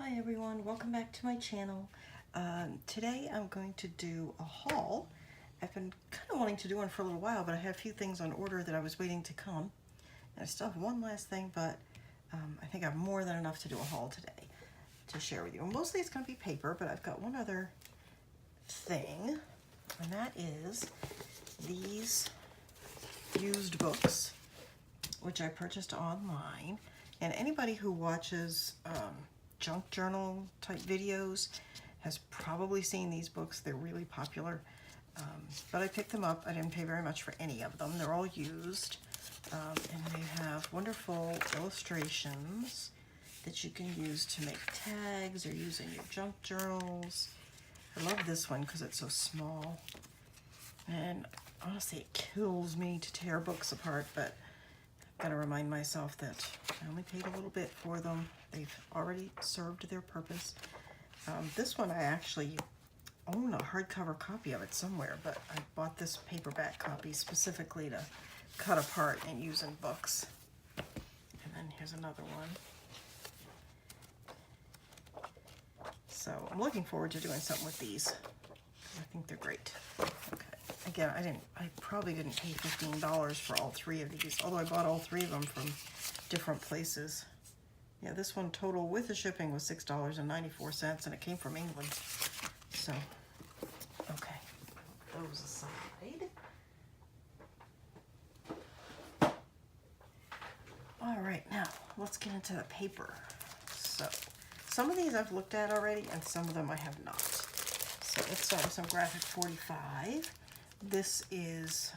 Hi everyone, welcome back to my channel. Today I'm going to do a haul. I've been kind of wanting to do one for a little while, but I have a few things on order that I was waiting to come. And I still have one last thing, but I think I have more than enough to do a haul today to share with you. And mostly it's going to be paper, but I've got one other thing, and that is these used books, which I purchased online. And anybody who watches junk journal type videos has probably seen these books. They're really popular, but I picked them up. I didn't pay very much for any of them. They're all used, and they have wonderful illustrations that you can use to make tags or use in your junk journals. I love this one because it's so small, and honestly it kills me to tear books apart, but I've got to remind myself that I only paid a little bit for them. They've already served their purpose. This one I actually own a hardcover copy of it somewhere, but I bought this paperback copy specifically to cut apart and use in books. And then here's another one. So I'm looking forward to doing something with these. I think they're great. Okay. Again, I probably didn't pay $15 for all three of these, although I bought all three of them from different places. Yeah, this one total with the shipping was $6.94, and it came from England. So, okay, those aside. All right, now let's get into the paper. So, some of these I've looked at already, and some of them I have not. So let's start with some Graphic45. This is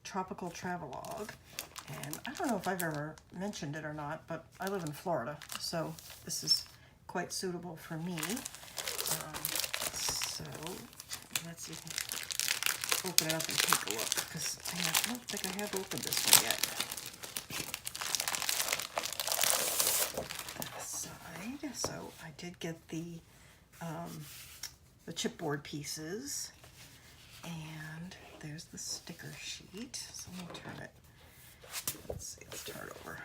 Tropical Travelogue. And I don't know if I've ever mentioned it or not, but I live in Florida, so this is quite suitable for me. So let's open it up and take a look, because I don't think I have opened this one yet. Aside, so I did get the chipboard pieces, and there's the sticker sheet. So let me turn it. Let's see, let's turn it over.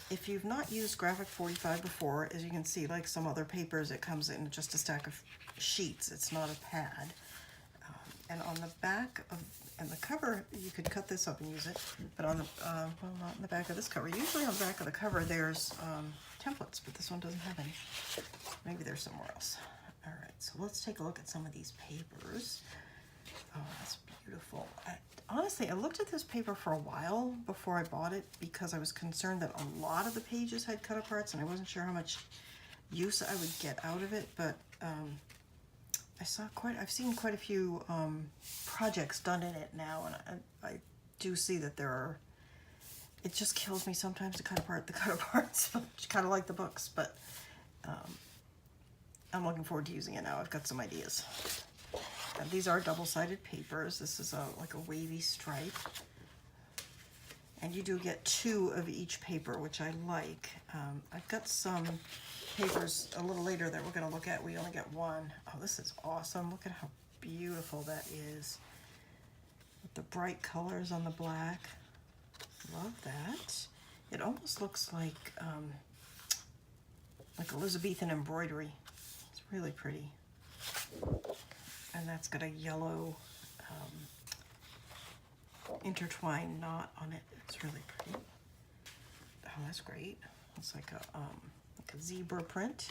If you've not used Graphic45 before, as you can see, like some other papers, it comes in just a stack of sheets. It's not a pad. And on the back of, and the cover, you could cut this up and use it, but on the, well, not in the back of this cover. Usually on the back of the cover there's templates, but this one doesn't have any. Maybe they're somewhere else. All right, so let's take a look at some of these papers. Oh, that's beautiful. Honestly, I looked at this paper for a while before I bought it because I was concerned that a lot of the pages had cut aparts and I wasn't sure how much use I would get out of it, but I've seen quite a few projects done in it now, and I do see that there are, it just kills me sometimes to cut apart the cut aparts, kind of like the books, but I'm looking forward to using it now. I've got some ideas. These are double-sided papers. This is like a wavy stripe. And you do get two of each paper, which I like. I've got some papers a little later that we're going to look at. We only get one. Oh, this is awesome. Look at how beautiful that is. With the bright colors on the black. Love that. It almost looks like Elizabethan embroidery. It's really pretty. And that's got a yellow intertwined knot on it. It's really pretty. Oh, that's great. It's like a zebra print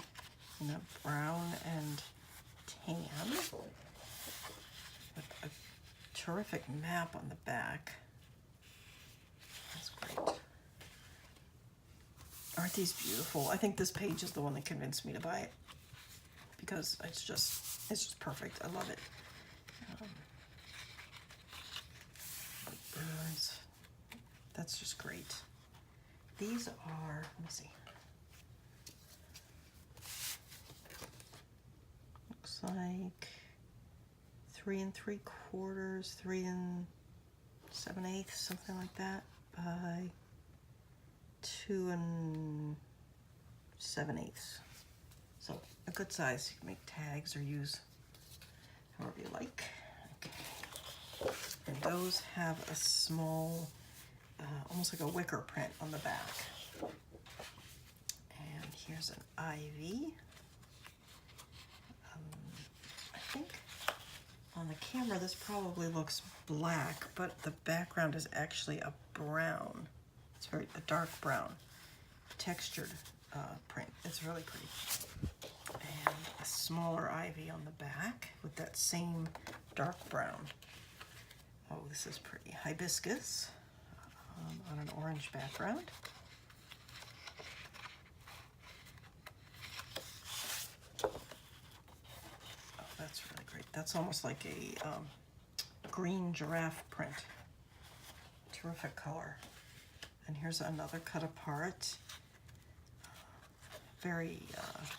in a brown and tan. With a terrific map on the back. That's great. Aren't these beautiful? I think this page is the one that convinced me to buy it, because it's just perfect. I love it. Birds. That's just great. These are, let me see. Looks like 3 3/4, 3 7/8, something like that, by 2 7/8. So a good size. You can make tags or use however you like. Okay. And those have a small, almost like a wicker print on the back. Here's an ivy. I think on the camera this probably looks black, but the background is actually a brown. It's a dark brown, textured print. It's really pretty. And a smaller ivy on the back with that same dark brown. Oh, this is pretty. Hibiscus on an orange background. Oh, that's really great. That's almost like a green giraffe print. Terrific color. And here's another cut apart. Very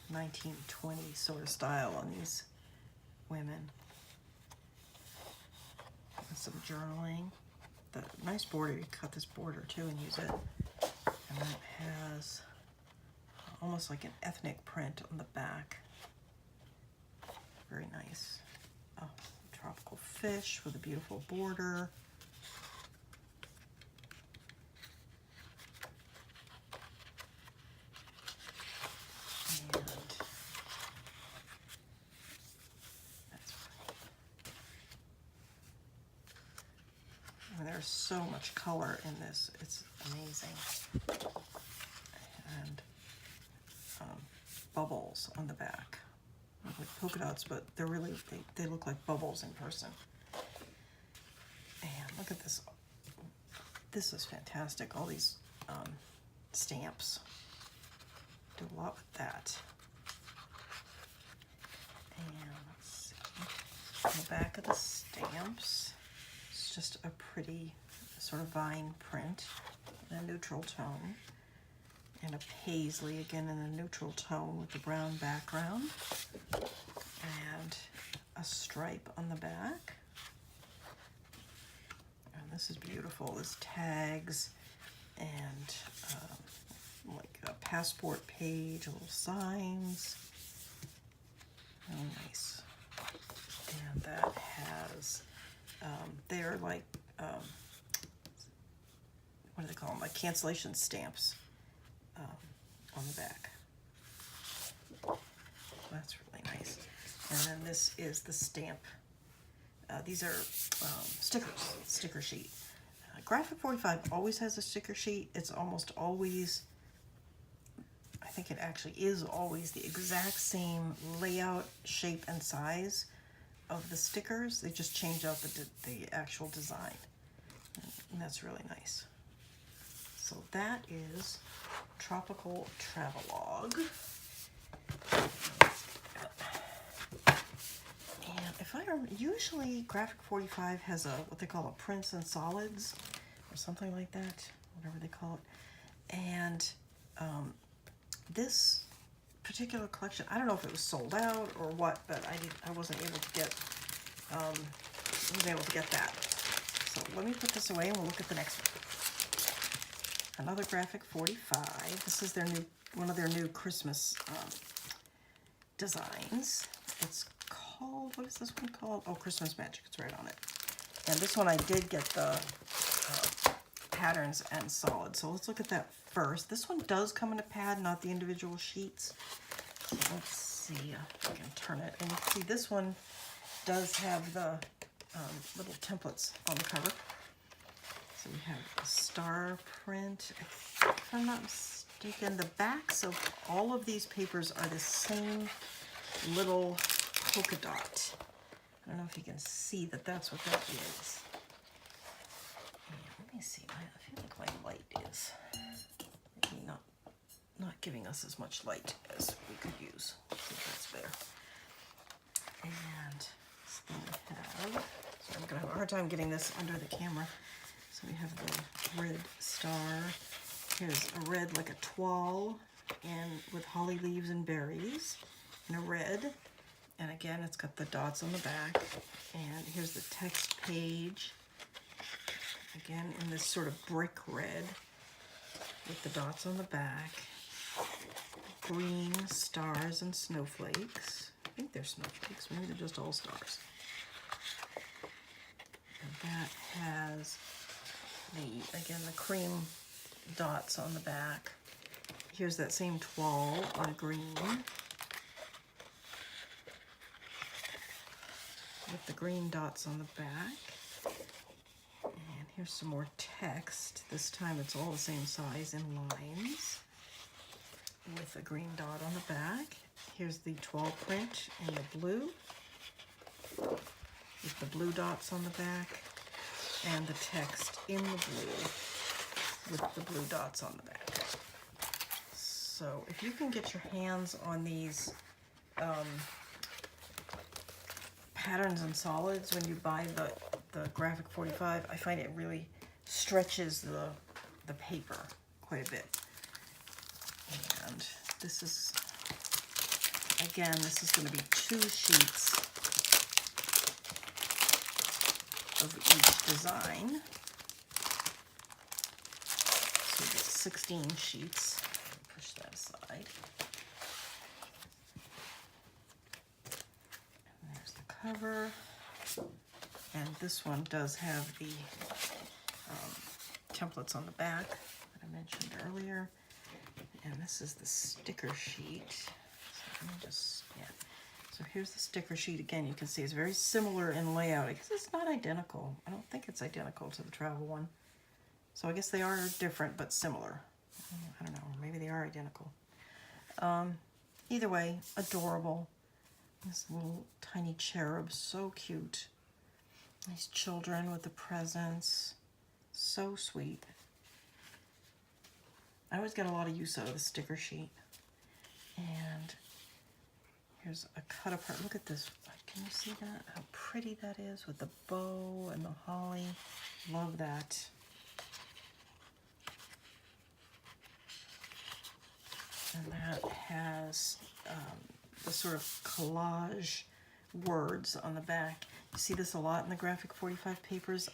1920 sort of style on these women. And some journaling. The nice border, you cut this border too and use it. And then it has almost like an ethnic print on the back. Very nice. Oh, tropical fish with a beautiful border. There's so much color in this, it's amazing. And bubbles on the back, like polka dots, but they're really, they look like bubbles in person. And look at this, this is fantastic, all these stamps. Do a lot with that. And let's see, on the back of the stamps, just a pretty sort of vine print in a neutral tone, and a paisley again in a neutral tone with the brown background, and a stripe on the back. And this is beautiful. There's tags and like a passport page, little signs. Oh, nice. And that has they're like, what do they call them? Like cancellation stamps on the back. That's really nice. And then this is the stamp. These are stickers, sticker sheet. Graphic45 always has a sticker sheet. It's almost always, I think it actually is always the exact same layout, shape, and size of the stickers. They just change out the actual design, and that's really nice. So that is Tropical Travelogue. And if I remember, usually Graphic45 has a what they call a prints and solids or something like that, whatever they call it. And this particular collection, I don't know if it was sold out or what, but I wasn't able to get that. So let me put this away and we'll look at the next one. Another Graphic45. This is their new one of their new Christmas designs. It's called, what is this one called? Oh, Christmas Magic. It's right on it. And this one I did get the patterns and solids. So let's look at that first. This one does come in a pad, not the individual sheets. So let's see if I can turn it. And you can see this one does have the little templates on the cover. So we have a star print. If I'm not mistaken, the backs of all of these papers are the same little polka dot. I don't know if you can see that that's what that is. Let me see. I feel like my light is maybe not giving us as much light as we could use. Let's see if that's better. And so then we have, so I'm gonna have a hard time getting this under the camera. So we have the red star. Here's a red like a toile and with holly leaves and berries, and a red. And again, it's got the dots on the back. And here's the text page. Again, in this sort of brick red with the dots on the back. Green stars and snowflakes. I think they're snowflakes. Maybe they're just all stars. And that has the cream dots on the back. here's that same toile on green with the green dots on the back. And here's some more text. This time it's all the same size in lines with a green dot on the back. Here's the toile print in the blue with the blue dots on the back, and the text in the blue with the blue dots on the back. So if you can get your hands on these patterns and solids when you buy the Graphic45, I find it really stretches the paper quite a bit. And this is, again, this is going to be 2 sheets of each design. So it's 16 sheets. Push that aside. And there's the cover. And this one does have the templates on the back that I mentioned earlier. And this is the sticker sheet. So let me just, yeah. So here's the sticker sheet. Again, you can see it's very similar in layout. I guess it's not identical. I don't think it's identical to the travel one. So I guess they are different but similar. I don't know, maybe they are identical. Either way, adorable. This little tiny cherub, so cute. These children with the presents, so sweet. I always get a lot of use out of the sticker sheet. And here's a cut apart. Look at this. Can you see that? How pretty that is with the bow and the holly. Love that. And that has the sort of collage words on the back. You see this a lot in the Graphic45 papers.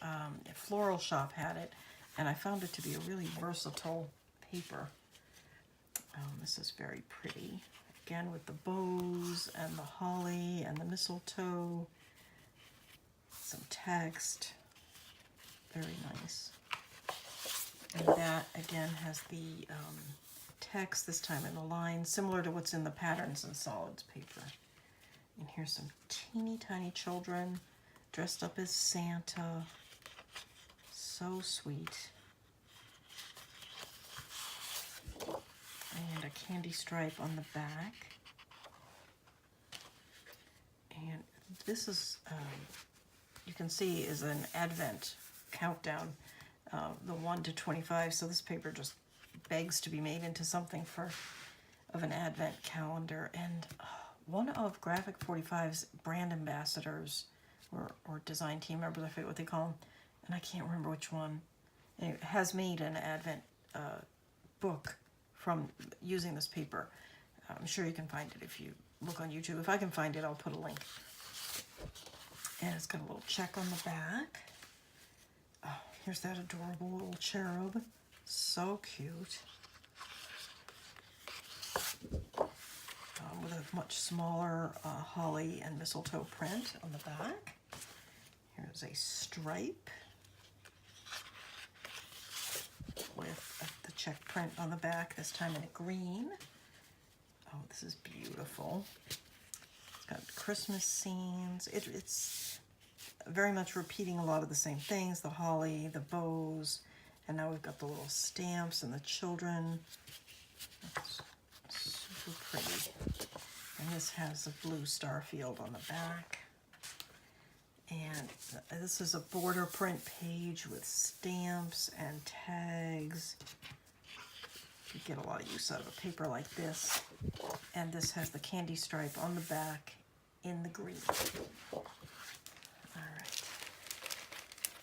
Floral Shop had it, and I found it to be a really versatile paper. This is very pretty. Again, with the bows and the holly and the mistletoe. Some text. Very nice. And that, again, has the text, this time in the line, similar to what's in the patterns and solids paper. And here's some teeny tiny children dressed up as Santa. So sweet. And a candy stripe on the back. And this is, you can see, is an Advent countdown, the 1 to 25. So this paper just begs to be made into something of an Advent calendar. And one of Graphic45's brand ambassadors or design team members, I forget what they call them, and I can't remember which one, anyway, has made an Advent book from using this paper. I'm sure you can find it if you look on YouTube. If I can find it, I'll put a link. And it's got a little check on the back. Oh, here's that adorable little cherub. So cute. With a much smaller holly and mistletoe print on the back. Here's a stripe with the check print on the back, this time in a green. Oh, this is beautiful. It's got Christmas scenes. It's very much repeating a lot of the same things, the holly, the bows, and now we've got the little stamps and the children. It's super pretty. And this has a blue star field on the back. And this is a border print page with stamps and tags. You get a lot of use out of a paper like this. And this has the candy stripe on the back in the green. All right.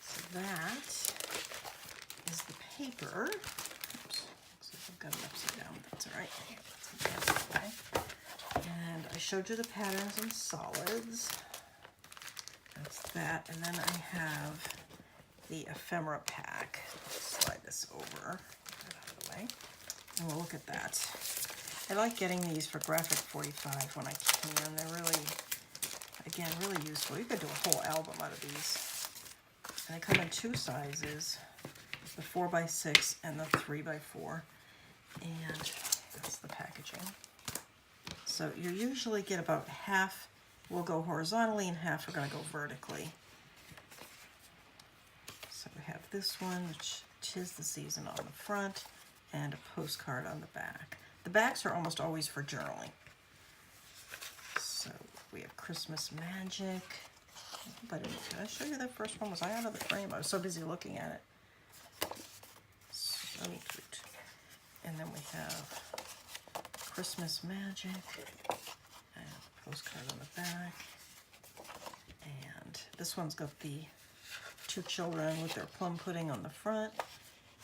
So that is the paper. Oops. Looks like I've got it upside down, but that's all right. And I showed you the patterns and solids. That's that. And then I have the ephemera pack. Let's slide this over, get it out of the way, and we'll look at that. I like getting these for Graphic45 when I can. They're really, again, really useful. You could do a whole album out of these. And they come in 2 sizes, the 4x6 and the 3x4. And So you usually get about half will go horizontally and half are going to go vertically. So we have this one, which "'Tis the Season" on the front, and a postcard on the back. The backs are almost always for journaling. So we have "Christmas Magic." Did I show you that first one? Was I out of the frame? I was so busy looking at it. So cute. And then we have "Christmas Magic," and a postcard on the back. And this one's got the two children with their plum pudding on the front.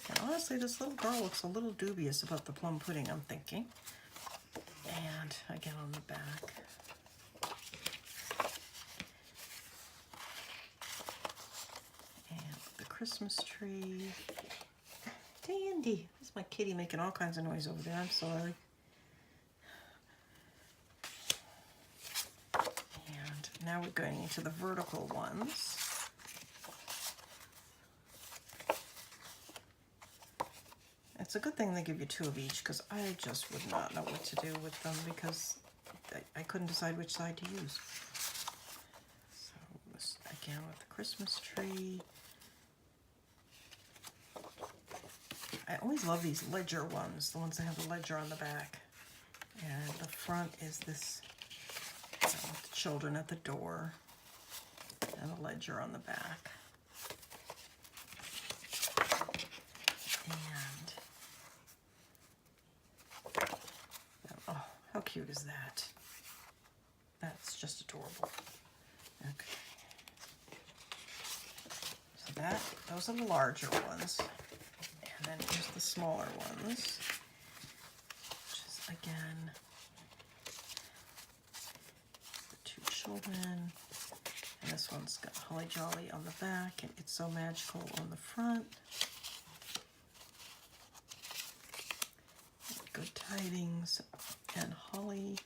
And honestly, this little girl looks a little dubious about the plum pudding, I'm thinking. And again on the back. And the Christmas tree. Dandy. This is my kitty making all kinds of noise over there. I'm sorry. And now we're going into the vertical ones. It's a good thing they give you two of each, because I just would not know what to do with them because I couldn't decide which side to use. So this again with the Christmas tree. I always love these ledger ones, the ones that have the ledger on the back. And the front is this with the children at the door and a ledger on the back. And oh, how cute is that? That's just adorable. Okay. So those are the larger ones. And then here's the smaller ones, which is again the two children. And this one's got Holly Jolly on the back and "It's So Magical" on the front. Good Tidings and Holly.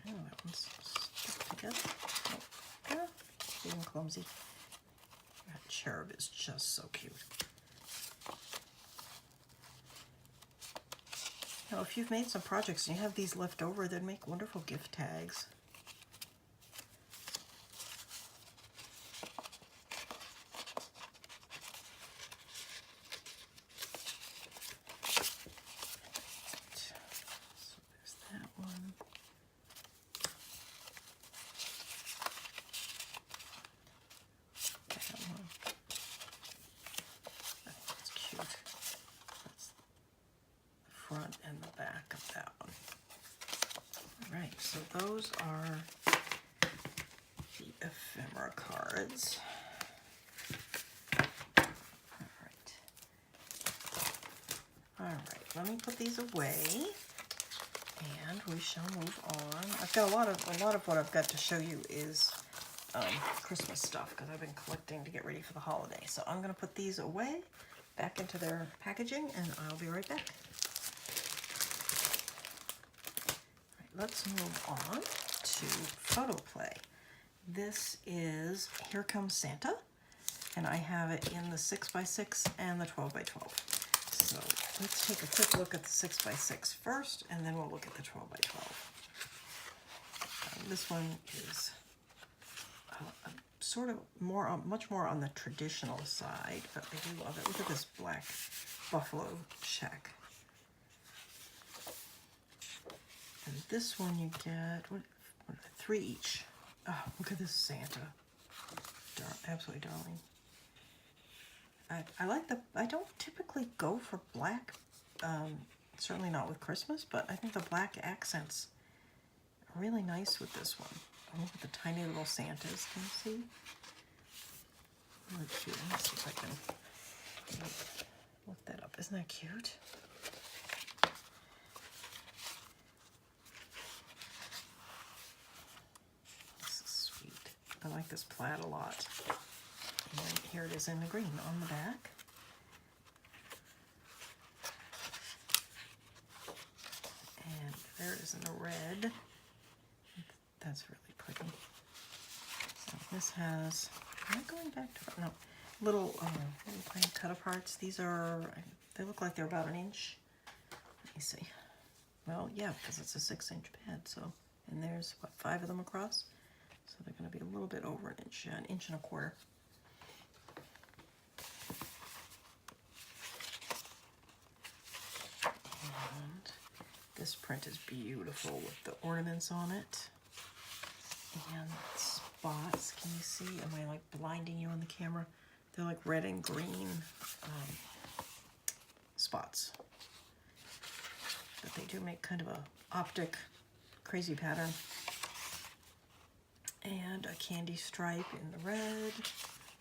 Oh, that one's stuck together. Oh, yeah, being clumsy. That cherub is just so cute. Now, if you've made some projects and you have these left over, they'd make wonderful gift tags. So there's that one. That one. That's cute. That's the front and the back of that one. All right, so those are the ephemera cards. All right, let me put these away, and we shall move on. I've got a lot of what I've got to show you is Christmas stuff, because I've been collecting to get ready for the holiday. So I'm going to put these away, back into their packaging, and I'll be right back. All right, let's move on to photo play. This is Here Comes Santa, and I have it in the 6x6 and the 12x12. So let's take a quick look at the 6x6 first, and then we'll look at the 12x12. This one is sort of much more on the traditional side, but I do love it. Look at this black buffalo check. And this one you get, what 3 each. Oh, look at this Santa. Absolutely darling. I like I don't typically go for black, certainly not with Christmas, but I think the black accents are really nice with this one. Look at the tiny little Santas, can you see? Really cute. Let's see if I can look that up. Isn't that cute? This is sweet. I like this plaid a lot. And here it is in the green on the back. And there it is in the red. That's really pretty. This has, am I going back to, no, little tiny cut aparts. These are, they look like they're about an inch. Let me see. Well, yeah, because it's a 6-inch pad, so, and there's, what, 5 of them across? So they're going to be a little bit over an inch, yeah, 1 1/4 inches. And this print is beautiful with the ornaments on it. And spots, can you see? Am I like blinding you on the camera? They're like red and green spots. But they do make kind of a optic crazy pattern. And a candy stripe in the red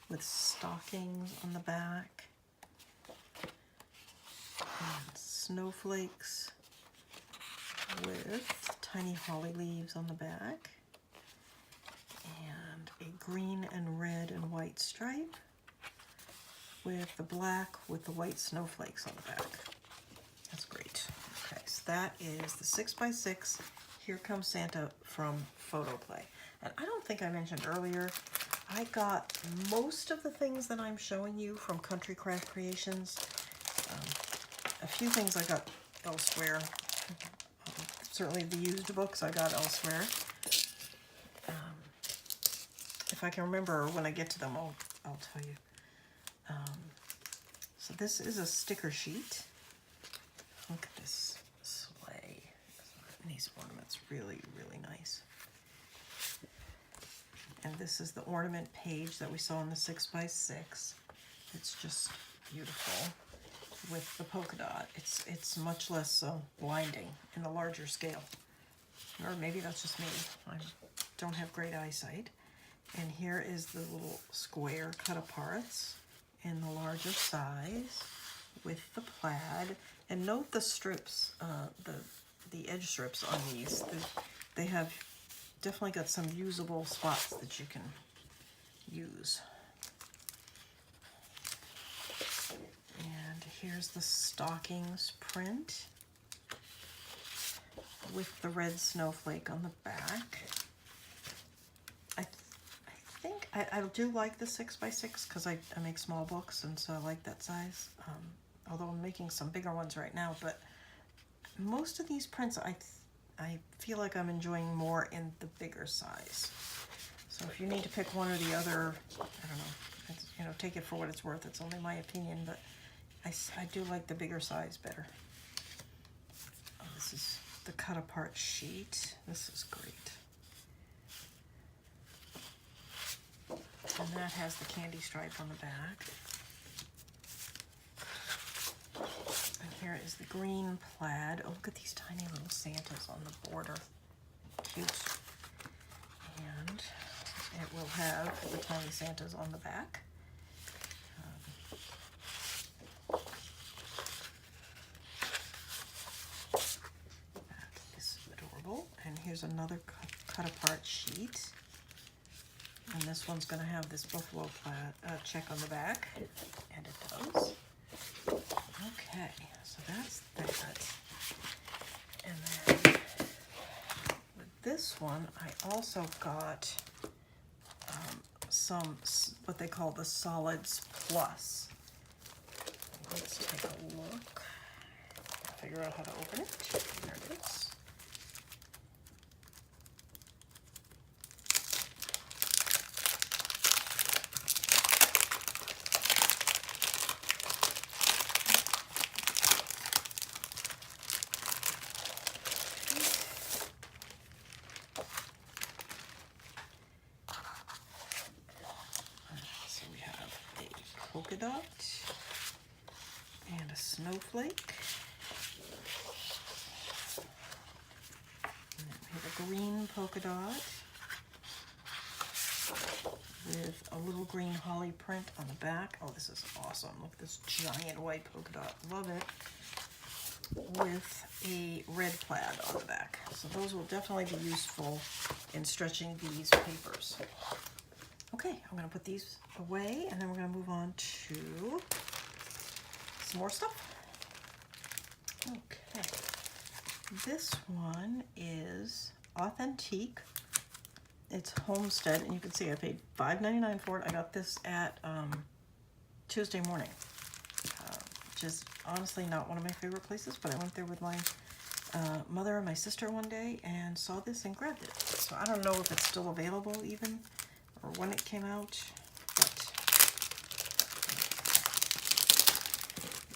with stockings on the back. And snowflakes with tiny holly leaves on the back. And a green and red and white stripe with the black with the white snowflakes on the back. That's great. Okay, so that is the 6x6 Here Comes Santa from Photoplay. And I don't think I mentioned earlier, I got most of the things that I'm showing you from Country Craft Creations. A few things I got elsewhere. Certainly the used books I got elsewhere. If I can remember when I get to them, I'll tell you. So this is a sticker sheet. Look at this sleigh. These ornaments, really, really nice. And this is the ornament page that we saw in the 6x6. It's just beautiful with the polka dot. It's much less blinding in the larger scale. Or maybe that's just me. I don't have great eyesight. And here is the little square cut aparts in the larger size with the plaid. And note the strips, the edge strips on these. They have definitely got some usable spots that you can use. And here's the stockings print with the red snowflake on the back. I do like the 6x6 because I make small books, and so I like that size. Although I'm making some bigger ones right now, but most of these prints I feel like I'm enjoying more in the bigger size. So if you need to pick one or the other, I don't know, take it for what it's worth. It's only my opinion, but I do like the bigger size better. Oh, this is the cut apart sheet. This is great. And that has the candy stripe on the back. And here is the green plaid. Oh, look at these tiny little Santas on the border. Cute. And it will have the tiny Santas on the back. That is adorable. And here's another cut apart sheet. And this one's going to have this buffalo plaid check on the back, and it does. Okay, so that's that. And then with this one, I also got some, what they call the Solids Plus. Let's take a look. Figure out how to open it. There it is. Polka dot and a snowflake. And then we have a green polka dot with a little green holly print on the back. Oh, this is awesome. Look at this giant white polka dot. Love it. With a red plaid on the back. So those will definitely be useful in stretching these papers. Okay, I'm going to put these away, and then we're going to move on to some more stuff. Okay, this one is Authentique It's Homestead, and you can see I paid $5.99 for it. I got this at Tuesday morning, which is honestly not one of my favorite places, but I went there with my mother and my sister one day and saw this and grabbed it. So I don't know if it's still available even, or when it came out, but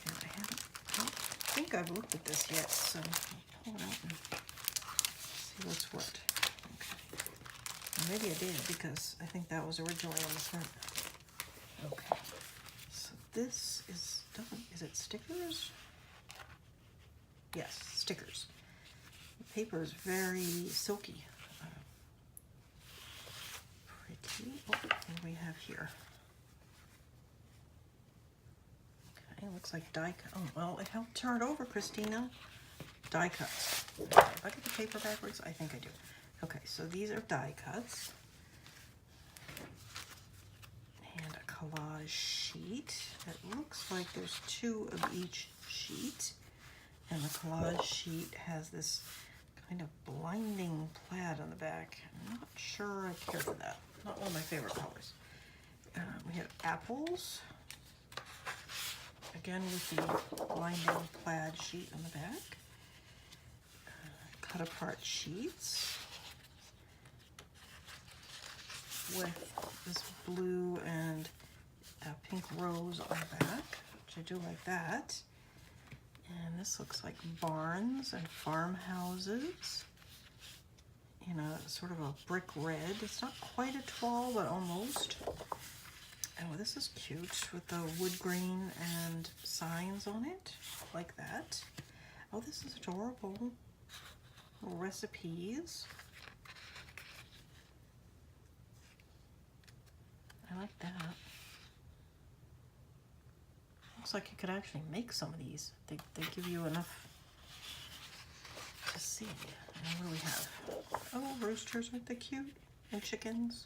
and I don't think I've looked at this yet, so I'll pull it out and see what's what. Maybe I did, because I think that was originally on the front. Okay, so this is it stickers? Yes, stickers. The paper is very silky. Pretty. Oh, what do we have here? Okay, looks like die cut. Oh, well, it helped turn it over, Christina. Die cuts. If I get the paper backwards, I think I do. Okay, so these are die cuts. And a collage sheet. It looks like there's 2 of each sheet. And the collage sheet has this kind of blinding plaid on the back. I'm not sure I care for that. Not one of my favorite colors. We have apples. Again with the blinding plaid sheet on the back. Cut apart sheets with this blue and pink rose on the back, which I do like that. And this looks like barns and farmhouses in a sort of a brick red. It's not quite a toile, but almost. Oh, this is cute with the wood grain and signs on it, like that. Oh, this is adorable. Little recipes. I like that. Looks like you could actually make some of these. They give you enough to see. And what do we have? Oh, roosters, aren't they cute? And chickens.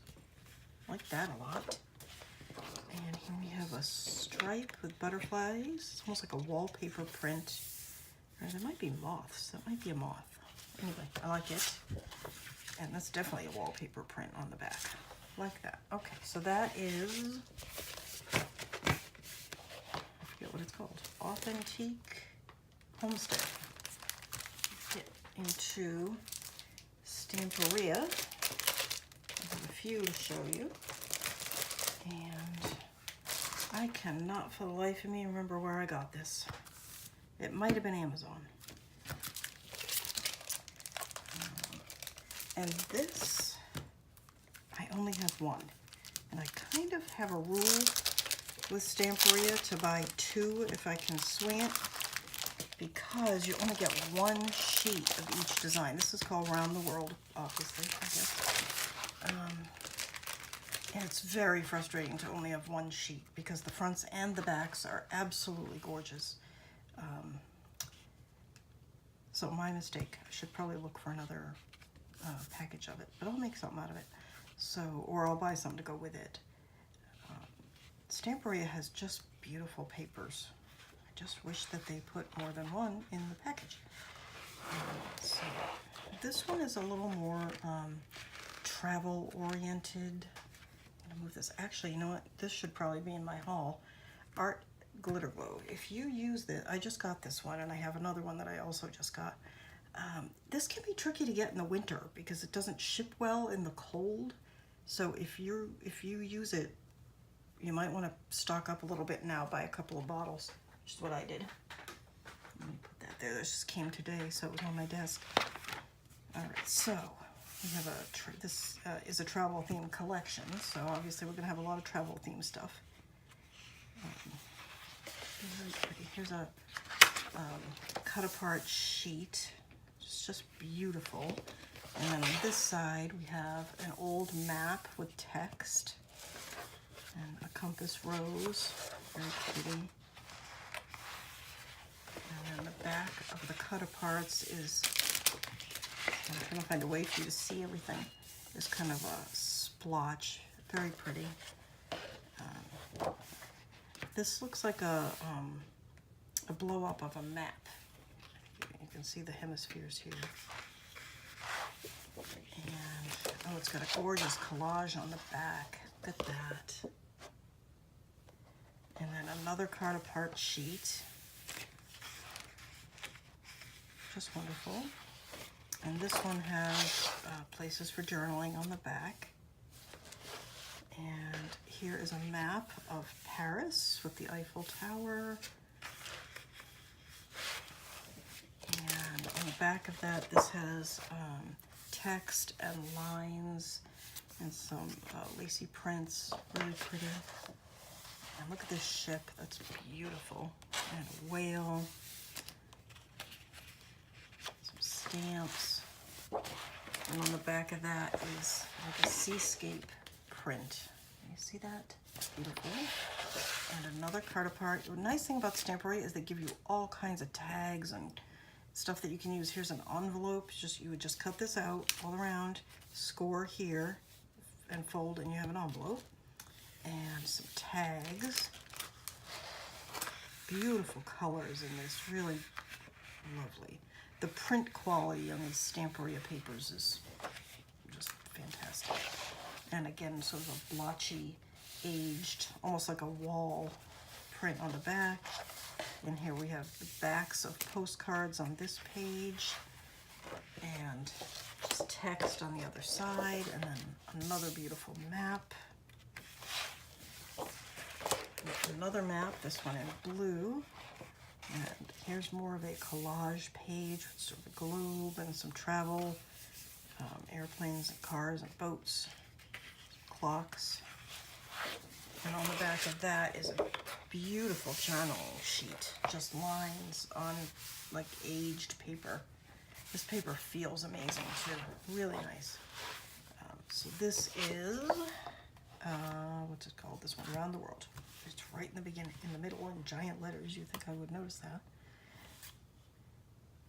I like that a lot. And here we have a stripe with butterflies. It's almost like a wallpaper print. Or there might be moths. That might be a moth. Anyway, I like it. And that's definitely a wallpaper print on the back. Like that. Okay, so that is, I forget what it's called, Authentique Homestead. Get into Stamperia. I have a few to show you. And I cannot for the life of me remember where I got this. It might have been Amazon. And this, I only have one. And I kind of have a rule with Stamperia to buy 2 if I can swing it, because you only get 1 sheet of each design. This is called Round the World, obviously, I guess. And it's very frustrating to only have 1 sheet, because the fronts and the backs are absolutely gorgeous. So my mistake. I should probably look for another package of it, but I'll make something out of it. So, or I'll buy something to go with it. Stamperia has just beautiful papers. I just wish that they put more than 1 in the package. So this one is a little more travel oriented. I'm gonna move this. Actually, you know what? This should probably be in my haul. Art Glitter Glow. If you use this, I just got this one, and I have another one that I also just got. This can be tricky to get in the winter because it doesn't ship well in the cold. So if you use it, you might want to stock up a little bit now, buy a couple of bottles, which is what I did. Let me put that there. This just came today, so it was on my desk. All right, so we have this is a travel themed collection, so obviously we're gonna have a lot of travel themed stuff. Very pretty. Here's a cut apart sheet. It's just beautiful. And then on this side we have an old map with text and a compass rose. Very pretty. And then the back of the cut aparts is, I'm trying to find a way for you to see everything. There's kind of a splotch. Very pretty. This looks like a blow up of a map. You can see the hemispheres here. And oh, it's got a gorgeous collage on the back. Look at that. And then another card apart sheet. Just wonderful. And this one has places for journaling on the back. And here is a map of Paris with the Eiffel Tower. And on the back of that, this has text and lines and some lacy prints, really pretty. And look at this ship, that's beautiful. And a whale, some stamps. And on the back of that is like a seascape print. You see that? Beautiful. And another card apart. The nice thing about Stamperia is they give you all kinds of tags and stuff that you can use. Here's an envelope. You would just cut this out all around, score here, and fold, and you have an envelope. And some tags. Beautiful colors in this, really lovely. The print quality on these Stamperia papers is just fantastic. And again, sort of a blotchy, aged, almost like a wall print on the back. And here we have the backs of postcards on this page, and just text on the other side, and then another beautiful map. Another map, this one in blue. And here's more of a collage page with sort of a globe and some travel, airplanes and cars and boats, clocks. And on the back of that is a beautiful journal sheet, just lines on like aged paper. This paper feels amazing too, really nice. So this is, what's it called? This one, Around the World. It's right in the beginning, in the middle in giant letters. You'd think I would notice that.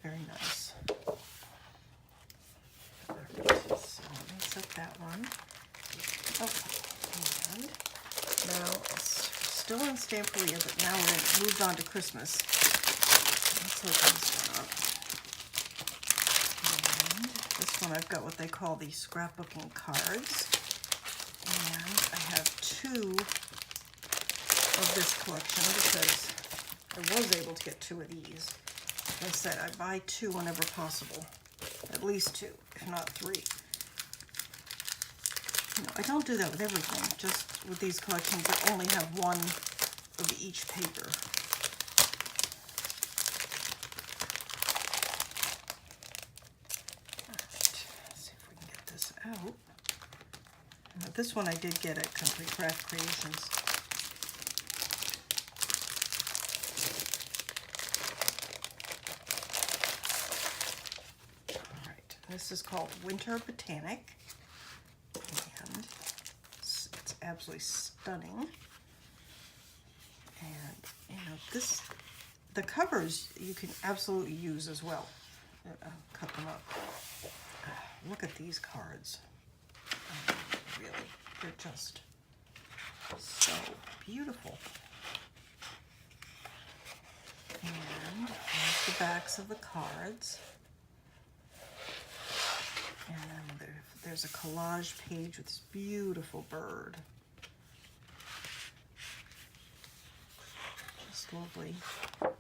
Very nice. All right, so let me set that one. Okay, and now it's still in Stamperia, but now we're moved on to Christmas. Let's open this one up. And this one I've got what they call the scrapbooking cards. And I have two of this collection because I was able to get two of these. Like I said, I buy two whenever possible. At least two, if not three. You know, I don't do that with everything. Just with these collections, I only have one of each paper. Alright, let's see if we can get this out. Now, this one I did get at Graphic45. This is called Winter Botanic, and it's absolutely stunning. And you know, the covers you can absolutely use as well. Cut them up. Look at these cards. Really, they're just so beautiful. And here's the backs of the cards. And then there's a collage page with this beautiful bird. Just lovely. And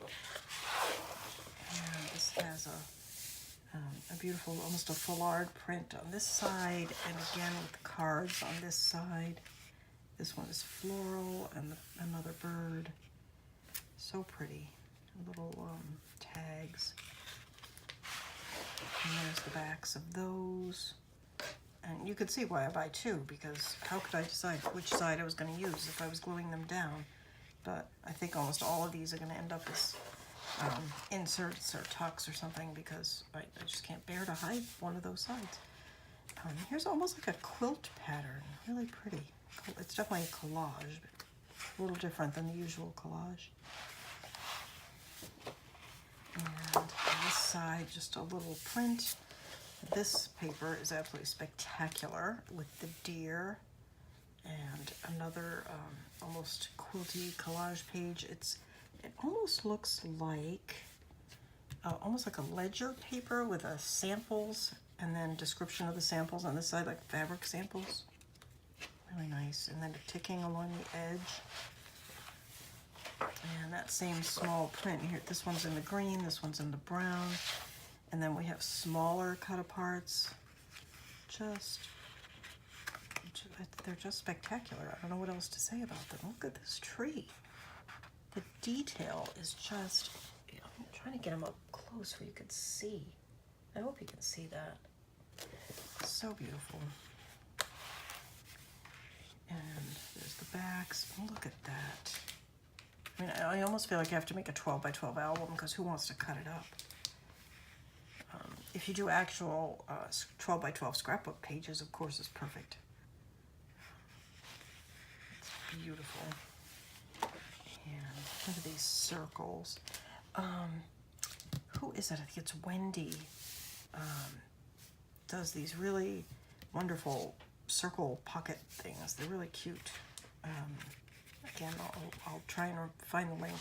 this has a beautiful, almost a foulard print on this side, and again with the cards on this side. This one is floral, and another bird. So pretty. Little tags. And there's the backs of those. And you could see why I buy two, because how could I decide which side I was going to use if I was gluing them down? But I think almost all of these are going to end up as inserts or tucks or something, because I just can't bear to hide one of those sides. Here's almost like a quilt pattern. Really pretty. It's definitely a collage, but a little different than the usual collage. And on this side, just a little print. This paper is absolutely spectacular with the deer and another almost quilty collage page. It almost looks like almost like a ledger paper with samples and then description of the samples on this side, like fabric samples. Really nice. And then a ticking along the edge. And that same small print here. This one's in the green, this one's in the brown. And then we have smaller cut aparts. They're just spectacular. I don't know what else to say about them. Look at this tree. The detail is just, I'm trying to get them up close where you could see. I hope you can see that. So beautiful. And there's the backs. Look at that. I mean, I almost feel like I have to make a 12 by 12 album because who wants to cut it up? If you do actual 12 by 12 scrapbook pages, of course, it's perfect. It's beautiful. And look at these circles. Who is it? I think it's Wendy. Does these really wonderful circle pocket things. They're really cute. Again, I'll try and find the link.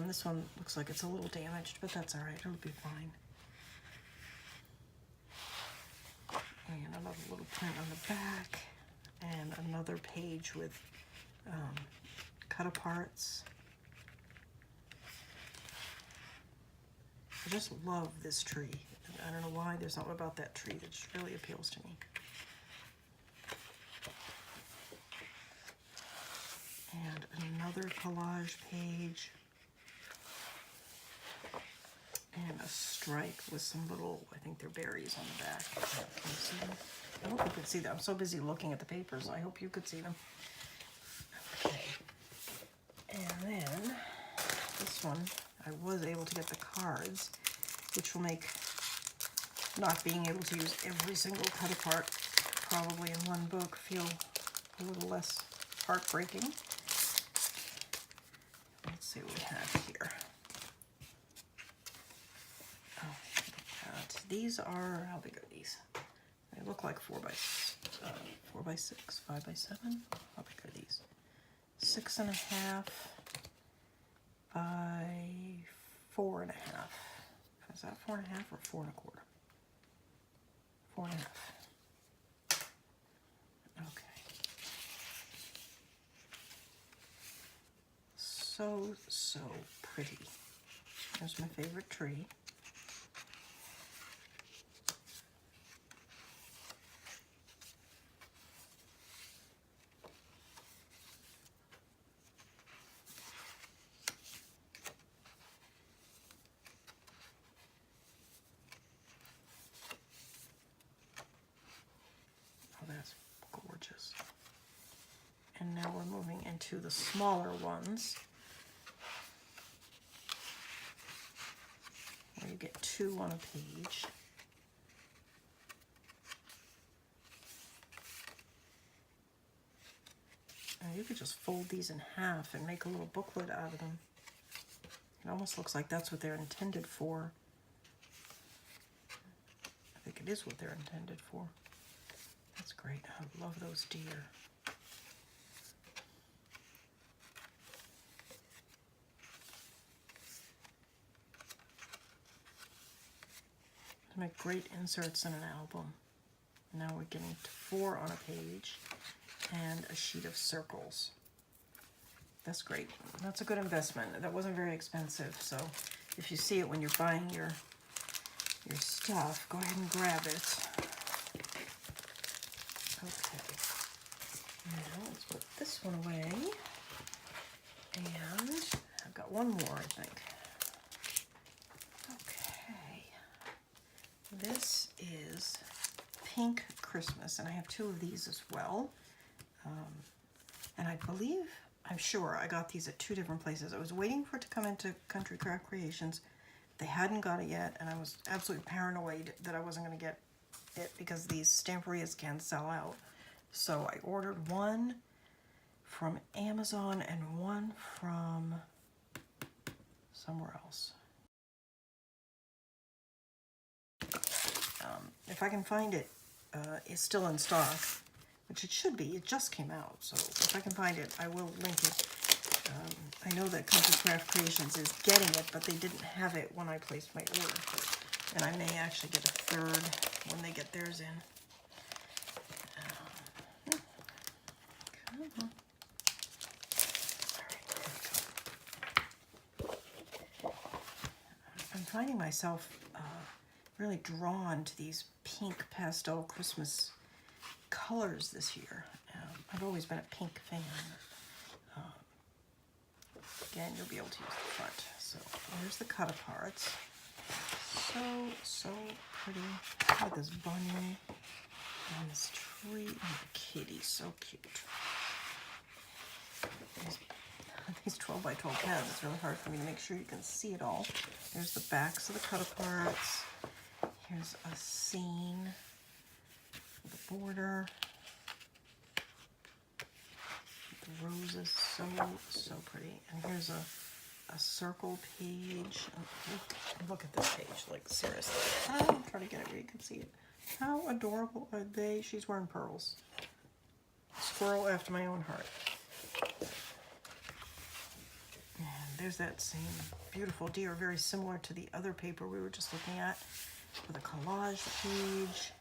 This one looks like it's a little damaged, but that's all right. It'll be fine. And another little print on the back, and another page with cut aparts. I just love this tree. I don't know why, there's something about that tree that just really appeals to me. And another collage page. And a stripe with some little, I think they're berries on the back. Can you see them? I hope you could see them. I'm so busy looking at the papers, I hope you could see them. Okay. And then this one, I was able to get the cards, which will make not being able to use every single cut apart probably in one book feel a little less heartbreaking. Let's see what we have here. These are, how big are these? They look like 4 by 6, 5 by 7. How big are these? 6.5 by 4.5. Is that 4.5 or 4.25? 4.5. Okay. So pretty. There's my favorite tree. That's gorgeous. And now we're moving into the smaller ones, where you get 2 on a page. And you could just fold these in half and make a little booklet out of them. It almost looks like that's what they're intended for. I think it is what they're intended for. That's great. I love those deer. They make great inserts in an album. Now we're getting to 4 on a page and a sheet of circles. That's great. That's a good investment. That wasn't very expensive, so if you see it when you're buying your stuff, go ahead and grab it. Okay, now let's put this one away, and I've got one more, I think. Okay, this is Pink Christmas, and I have 2 of these as well, and I'm sure I got these at 2 different places. I was waiting for it to come into Country Craft Creations. They hadn't got it yet, and I was absolutely paranoid that I wasn't going to get it because these Stamperias can sell out. So I ordered one from Amazon and one from somewhere else. If I can find it, it's still in stock, which it should be. It just came out, so if I can find it, I will link it. I know that Country Craft Creations is getting it, but they didn't have it when I placed my order. And I may actually get a third when they get theirs in. Come on. I'm finding myself really drawn to these pink pastel Christmas colors this year. I've always been a pink fan. Again, you'll be able to use the front. So here's the cut-aparts. So pretty. Look at this bunny on this tree. And the kitty, so cute. These 12 by 12 pads, it's really hard for me to make sure you can see it all. There's the backs of the cut-aparts. Here's a scene with a border. The roses, so pretty. And here's a circle page. Look at this page, like seriously. I'm trying to get it where you can see it. How adorable are they? She's wearing pearls. Squirrel after my own heart. And there's that same beautiful deer, very similar to the other paper we were just looking at, with a collage page.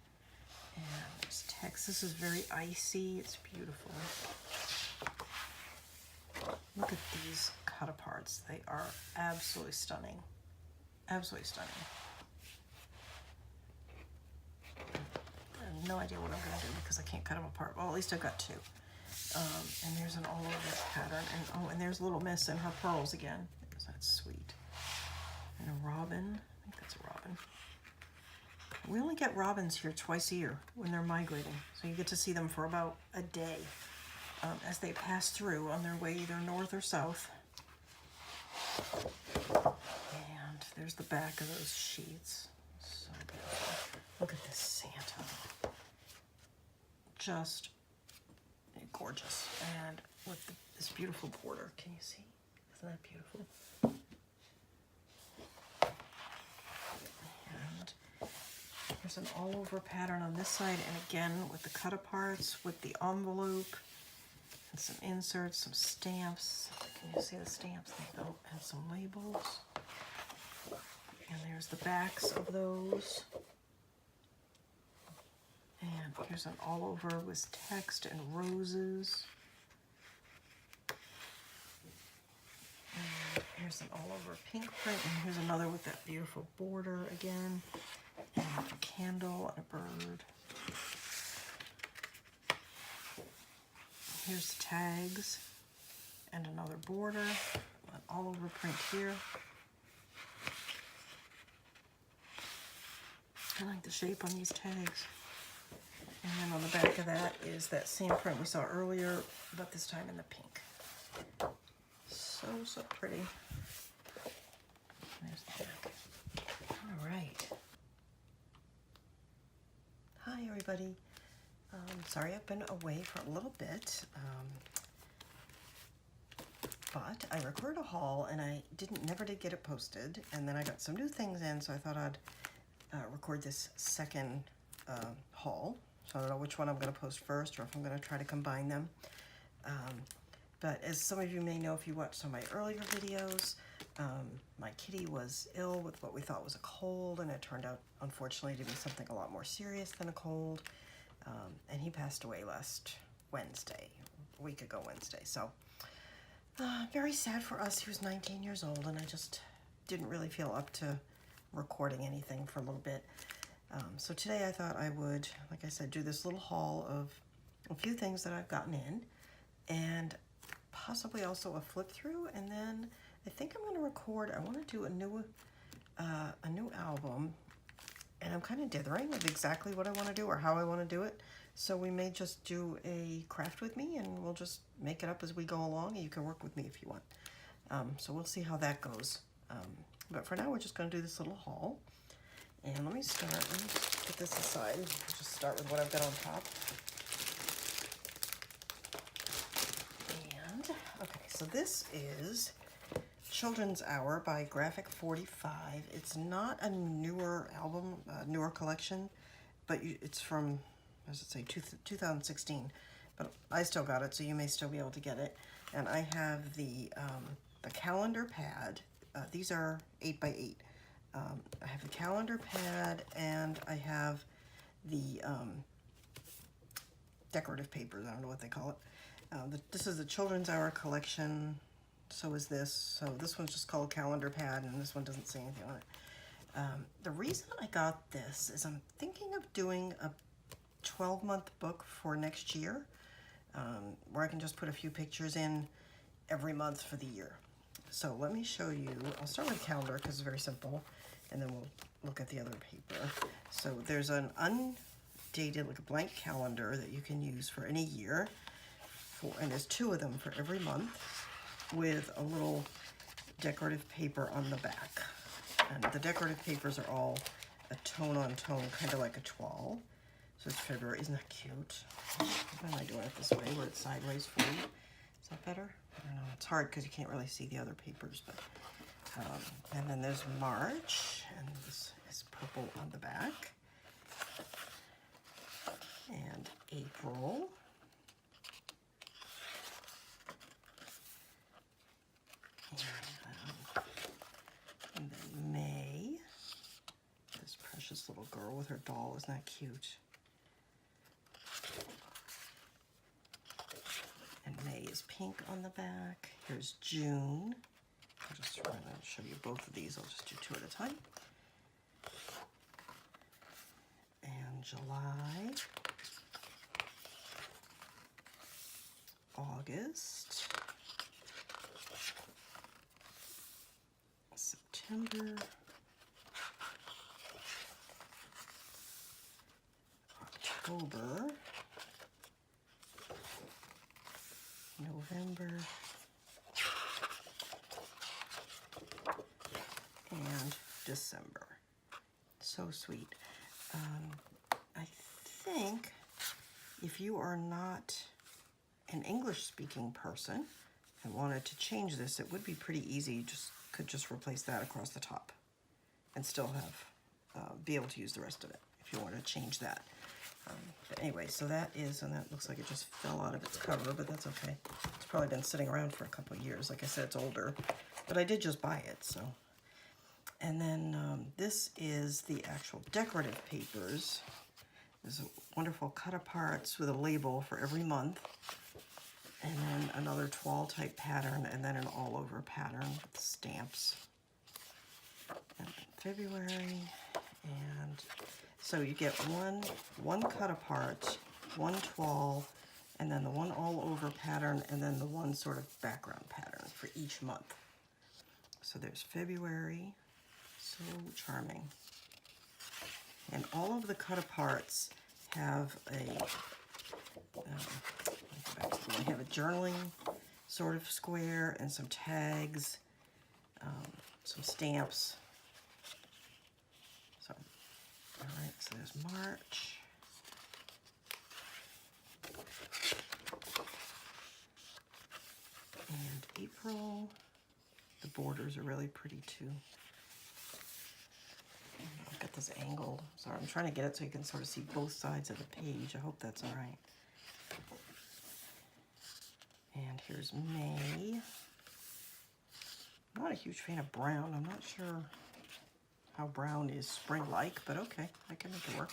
And there's text. This is very icy. It's beautiful. Look at these cut-aparts. They are absolutely stunning. Absolutely stunning. I have no idea what I'm going to do because I can't cut them apart. Well, at least I've got two. And there's an all-over pattern. And there's Little Miss and her pearls again. That's sweet. And a robin. I think that's a robin. We only get robins here twice a year when they're migrating. So you get to see them for about a day as they pass through on their way either north or south. And there's the back of those sheets. So beautiful. Look at this Santa. Just gorgeous. And with this beautiful border. Can you see? Isn't that beautiful? And there's an all-over pattern on this side, and again with the cut-aparts, with the envelope, and some inserts, some stamps. Can you see the stamps? There you go. And some labels. And there's the backs of those. And here's an all-over with text and roses. And here's an all-over pink print, and here's another with that beautiful border again. And a candle and a bird. Here's tags and another border, an all-over print here. I like the shape on these tags. And then on the back of that is that same print we saw earlier, but this time in the pink. So pretty. There's the back. All right. Hi, everybody. Sorry I've been away for a little bit, but I recorded a haul and I never did get it posted, and then I got some new things in, so I thought I'd record this second haul. So I don't know which one I'm going to post first or if I'm going to try to combine them. But as some of you may know if you watched some of my earlier videos, my kitty was ill with what we thought was a cold, and it turned out unfortunately to be something a lot more serious than a cold. And he passed away last Wednesday, a week ago Wednesday. So very sad for us. He was 19 years old, and I just didn't really feel up to recording anything for a little bit. So today I thought I would, like I said, do this little haul of a few things that I've gotten in, and possibly also a flip through. And then I think I'm going to record, I want to do a new album. And I'm kind of dithering with exactly what I want to do or how I want to do it. So we may just do a craft with me, and we'll just make it up as we go along, and you can work with me if you want. So we'll see how that goes. But for now, we're just going to do this little haul. And let me just put this aside. I'll just start with what I've got on top. And, okay, so this is Children's Hour by Graphic45. It's not a newer album, newer collection, but it's from, as I say, 2016. But I still got it, so you may still be able to get it. And I have the calendar pad. These are 8x8. I have the calendar pad, and I have the decorative papers. I don't know what they call it. This is the Children's Hour collection. So is this. So this one's just called Calendar Pad, and this one doesn't say anything on it. The reason I got this is I'm thinking of doing a 12-month book for next year, where I can just put a few pictures in every month for the year. So let me show you. I'll start with calendar because it's very simple, and then we'll look at the other paper. So there's an undated, like a blank calendar that you can use for any year, and there's 2 of them for every month with a little decorative paper on the back. And the decorative papers are all a tone on tone, kind of like a toile. So it's February. Isn't that cute? Why am I doing it this way where it's sideways for you? Is that better? I don't know. It's hard because you can't really see the other papers. But and then there's March, and this is purple on the back. And April. And then May. This precious little girl with her doll. Isn't that cute? And May is pink on the back. Here's June. I'll just try to show you both of these. I'll just do 2 at a time. And July. August. September. October. November. And December. So sweet. I think if you are not an English-speaking person and wanted to change this, it would be pretty easy. You could just replace that across the top and still have be able to use the rest of it if you want to change that. But anyway, so that is, and that looks like it just fell out of its cover, but that's okay. It's probably been sitting around for a couple of years. Like I said, it's older, but I did just buy it, so. And then this is the actual decorative papers. There's wonderful cut-aparts with a label for every month, and then another toile type pattern, and then an all-over pattern with stamps. And February, and so you get one cut-apart, one toile, and then the one all-over pattern, and then the one sort of background pattern for each month. So there's February, so charming. And all of the cut-aparts have have a journaling sort of square and some tags, some stamps. So, all right, so there's March. And April. The borders are really pretty too. I've got this angled. Sorry, I'm trying to get it so you can sort of see both sides of the page. I hope that's all right. And here's May. I'm not a huge fan of brown. I'm not sure how brown is spring-like, but okay, I can make it work.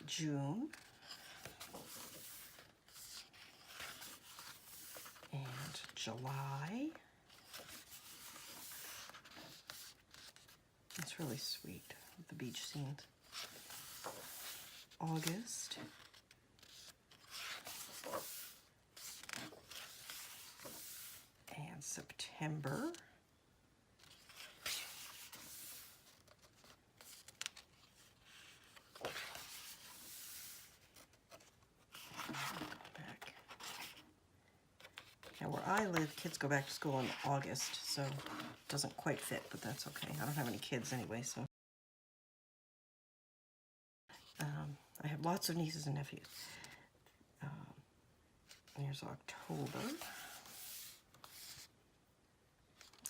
June. And July. It's really sweet with the beach scenes. August. And September. Back. Now where I live, kids go back to school in August, so it doesn't quite fit, but that's okay. I don't have any kids anyway, so. I have lots of nieces and nephews. Here's October.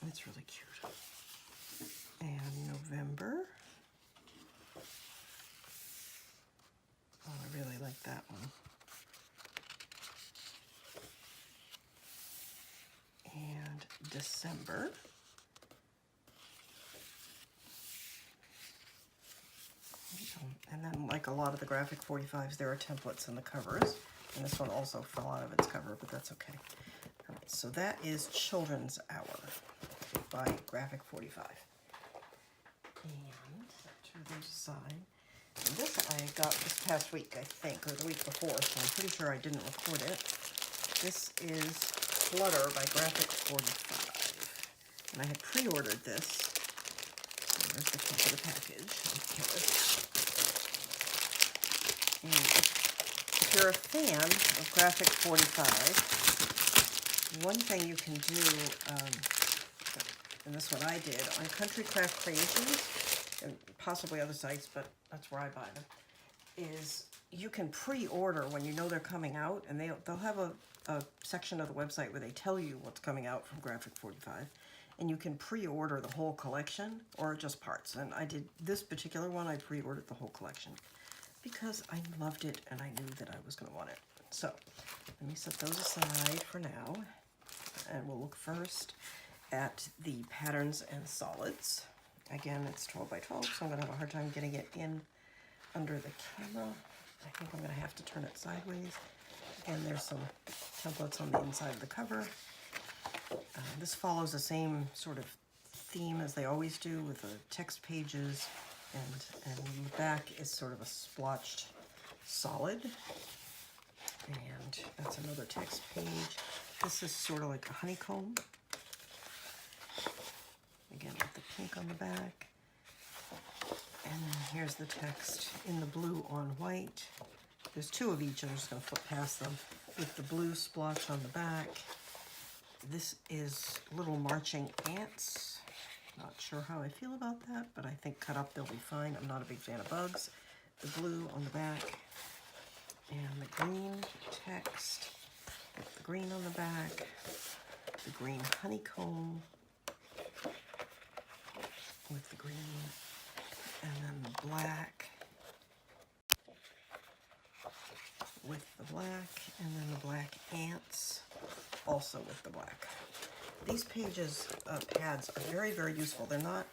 It's really cute. And November. Oh, I really like that one. And December. And then lot of the Graphic45s, there are templates in the covers. And this one also fell out of its cover, but that's okay. All right, so that is Children's Hour by Graphic45. And turn those aside. And this I got this past week, I think, or the week before, so I'm pretty sure I didn't record it. This is Flutter by Graphic45. And I had pre-ordered this. There's the top of the package. And if you're a fan of Graphic45, one thing you can do, and this is what I did, on Country Craft Creations, and possibly other sites, but that's where I buy them, is you can pre-order when you know they're coming out, and they'll have a section of the website where they tell you what's coming out from Graphic45, and you can pre-order the whole collection or just parts. And I did this particular one, I pre-ordered the whole collection because I loved it and I knew that I was going to want it. So let me set those aside for now, and we'll look first at the patterns and solids. Again, it's 12 by 12, so I'm going to have a hard time getting it in under the camera. I think I'm going to have to turn it sideways. And there's some templates on the inside of the cover. This follows the same sort of theme as they always do with the text pages, and the back is sort of a splotched solid. And that's another text page. This is sort of like a honeycomb. Again, with the pink on the back. And then here's the text in the blue on white. There's two of each, I'm just going to flip past them, with the blue splotch on the back. This is Little Marching Ants. Not sure how I feel about that, but I think cut up they'll be fine. I'm not a big fan of bugs. The blue on the back, and the green text, with the green on the back, the green honeycomb, with the green, and then the black, with the black, and then the black ants, also with the black. These pages, pads, are very, very useful. They're not,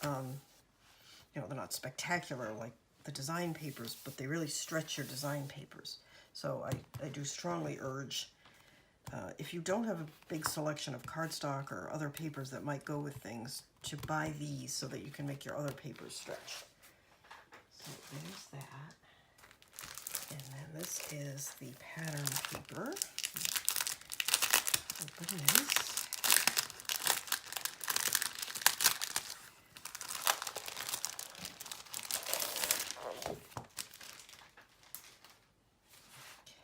they're not spectacular like the design papers, but they really stretch your design papers. So I do strongly urge, if you don't have a big selection of cardstock or other papers that might go with things, to buy these so that you can make your other papers stretch. So there's that. And then this is the pattern paper. Open this.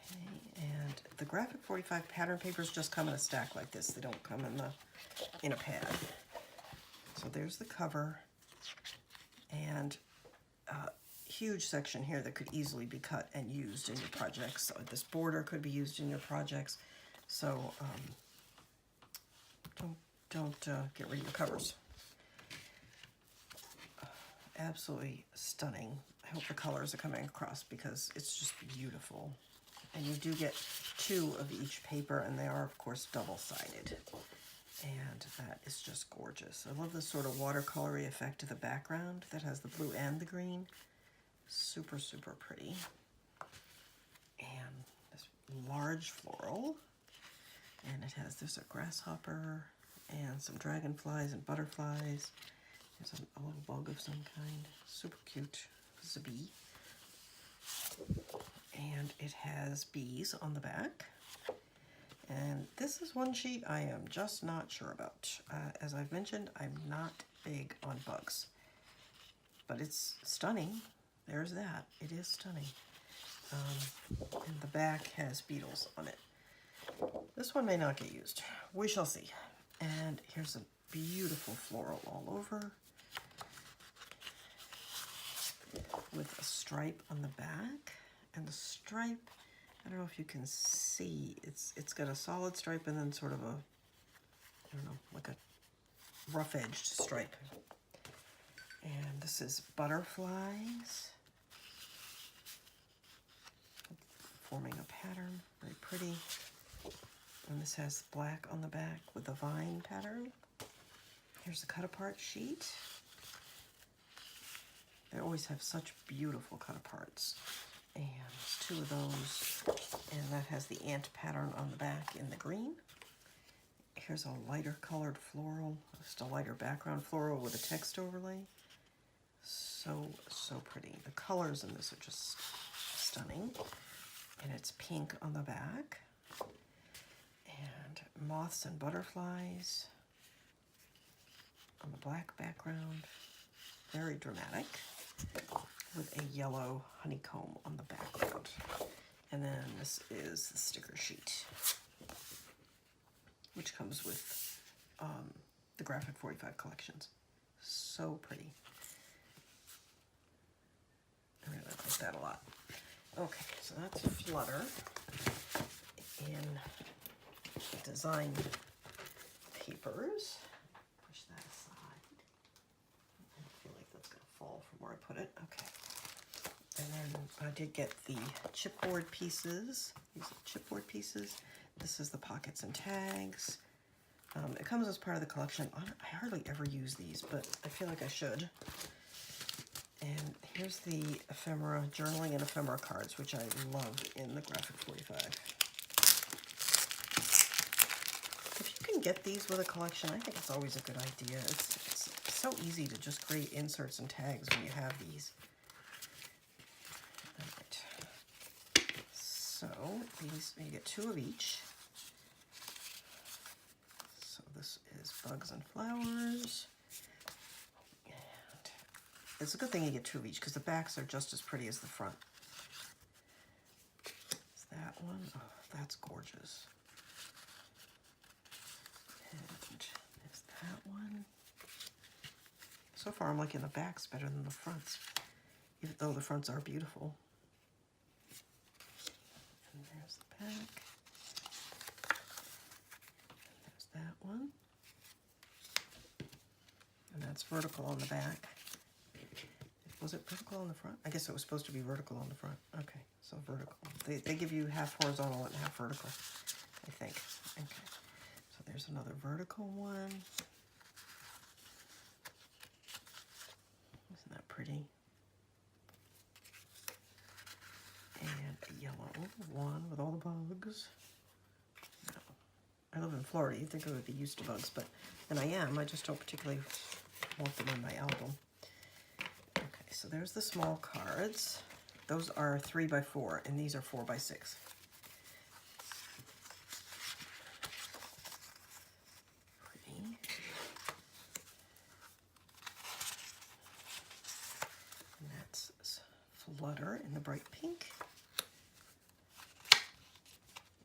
Okay, and the Graphic45 pattern papers just come in a stack like this. They don't come in a pad. So there's the cover, and huge section here that could easily be cut and used in your projects. So this border could be used in your projects. So don't get rid of your covers. Absolutely stunning. I hope the colors are coming across because it's just beautiful. And you do get two of each paper, and they are of course double-sided. And that is just gorgeous. I love this sort of watercolory effect to the background that has the blue and the green. Super, super pretty. And this large floral. And it has, there's a grasshopper and some dragonflies and butterflies. There's a little bug of some kind. Super cute. This is a bee. And it has bees on the back. And this is one sheet I am just not sure about. As I've mentioned, I'm not big on bugs. But it's stunning. There's that. It is stunning. And the back has beetles on it. This one may not get used. We shall see. And here's a beautiful floral all over, with a stripe on the back. And the stripe, I don't know if you can see, it's got a solid stripe and then sort of a, I don't know, like a rough-edged stripe. And this is butterflies, forming a pattern, very pretty. And this has black on the back with a vine pattern. Here's the cut-apart sheet. They always have such beautiful cut aparts. And there's 2 of those. And that has the ant pattern on the back in the green. Here's a lighter colored floral, just a lighter background floral with a text overlay. So, so pretty. The colors in this are just stunning. And it's pink on the back. And moths and butterflies on the black background. Very dramatic. With a yellow honeycomb on the background. And then this is the sticker sheet, which comes with the Graphic45 collections. So pretty. I really like that a lot. Okay, so that's Flutter in design papers. Push that aside. I feel like that's going to fall from where I put it. Okay. And then I did get the chipboard pieces. These are chipboard pieces. This is the pockets and tags. It comes as part of the collection. I hardly ever use these, but I feel like I should. And here's the ephemera, journaling and ephemera cards, which I love in the Graphic45. If you can get these with a collection, I think it's always a good idea. It's so easy to just create inserts and tags when you have these. All right. So these, you get 2 of each. So this is Bugs and Flowers. It's a good thing you get 2 of each because the backs are just as pretty as the front. Is that one? Oh, that's gorgeous. And there's that one. So far I'm liking the backs better than the fronts, even though the fronts are beautiful. And there's the back. And there's that one. And that's vertical on the back. Was it vertical on the front? I guess it was supposed to be vertical on the front. Okay, so vertical. They give you half horizontal and half vertical, I think. Okay, so there's another vertical one. Isn't that pretty? And a yellow one with all the bugs. No. I live in Florida. You'd think I would be used to bugs, and I am. I just don't particularly want them in my album. So there's the small cards. Those are 3x4, and these are 4x6. Pretty. And that's Flutter in the bright pink.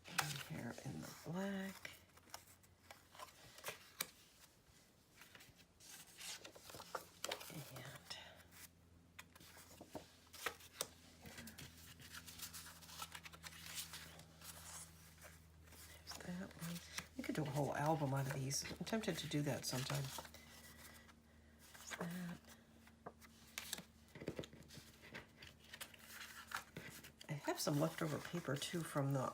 And here in the black. You could do a whole album out of these. I'm tempted to do that sometime. That. I have some leftover paper too from the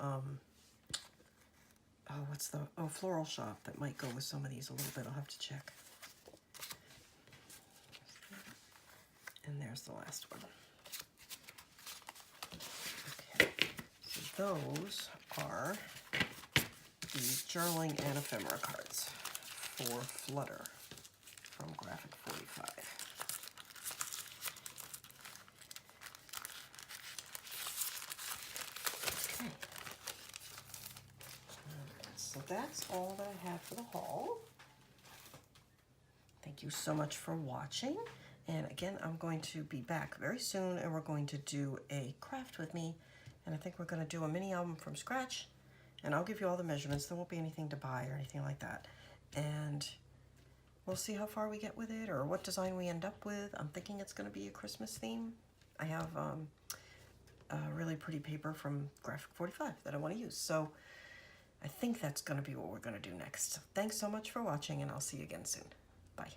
floral shop that might go with some of these a little bit. I'll have to check. And there's the last one. Okay, so those are the journaling and ephemera cards for Flutter from Graphic45. Okay. So that's all that I have for the haul. Thank you so much for watching. And again, I'm going to be back very soon and we're going to do a craft with me. And I think we're going to do a mini album from scratch. And I'll give you all the measurements. There won't be anything to buy or anything like that. And we'll see how far we get with it or what design we end up with. I'm thinking it's going to be a Christmas theme. I have a really pretty paper from Graphic45 that I want to use. So I think that's going to be what we're going to do next. Thanks so much for watching, and I'll see you again soon. Bye.